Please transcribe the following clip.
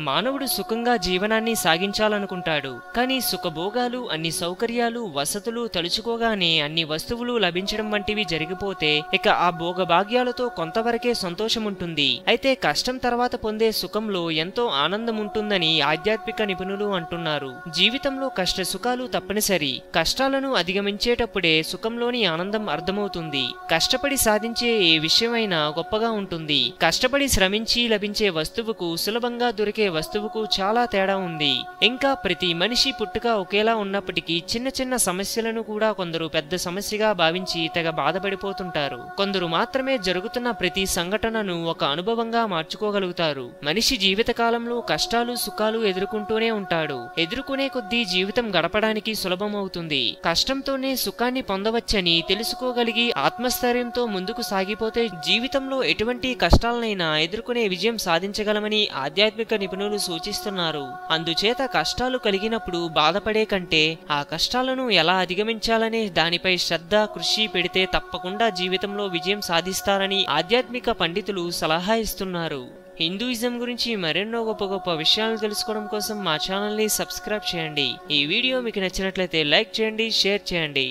మానవుడు సుఖంగా జీవనాన్ని సాగించాలనుకుంటాడు. కానీ సుఖభోగాలు, అన్ని సౌకర్యాలు, వసతులు తలుచుకోగానే అన్ని వస్తువులు లభించడం వంటివి జరిగిపోతే ఇక ఆ భోగభాగ్యాలతో కొంతవరకే సంతోషముంటుంది. అయితే కష్టం తర్వాత పొందే సుఖంలో ఎంతో ఆనందం ఉంటుందని ఆధ్యాత్మిక నిపుణులు అంటున్నారు. జీవితంలో కష్ట సుఖాలు తప్పనిసరి. కష్టాలను అధిగమించేటప్పుడే సుఖంలోని ఆనందం అర్థమవుతుంది. కష్టపడి సాధించే ఏ విషయమైనా గొప్పగా ఉంటుంది. కష్టపడి శ్రమించి లభించే వస్తువుకు, సులభంగా దొరికే వస్తువుకు చాలా తేడా ఉంది. ఇంకా ప్రతి మనిషి పుట్టుక ఒకేలా ఉన్నప్పటికీ చిన్న చిన్న సమస్యలను కూడా కొందరు పెద్ద సమస్యగా భావించి తెగ బాధపడిపోతుంటారు. కొందరు మాత్రమే జరుగుతున్న ప్రతి సంఘటనను ఒక అనుభవంగా మార్చుకోగలుగుతారు. మనిషి జీవితకాలంలో కష్టాలు సుఖాలు ఎదుర్కొంటూనే ఉంటాడు. ఎదుర్కొనే కొద్దీ జీవితం గడపడానికి సులభమవుతుంది. కష్టంతోనే సుఖాన్ని పొందవచ్చని తెలుసుకోగలిగి ఆత్మస్థైర్యంతో ముందుకు సాగిపోతే జీవితంలో ఎటువంటి కష్టాలనైనా ఎదుర్కొనే విజయం సాధించగలమని ఆధ్యాత్మిక నిపుణులు సూచిస్తున్నారు. అందుచేత కష్టాలు కలిగినప్పుడు బాధపడే కంటే ఆ కష్టాలను ఎలా అధిగమించాలనే దానిపై శ్రద్ధ, కృషి పెడితే తప్పకుండా జీవితంలో విజయం సాధిస్తారని ఆధ్యాత్మిక పండితులు సలహా ఇస్తున్నారు. హిందూయిజం గురించి మరెన్నో గొప్ప గొప్ప విషయాలు తెలుసుకోవడం కోసం మా ఛానల్ని సబ్స్క్రైబ్ చేయండి. ఈ వీడియో మీకు నచ్చినట్లయితే లైక్ చేయండి, షేర్ చేయండి.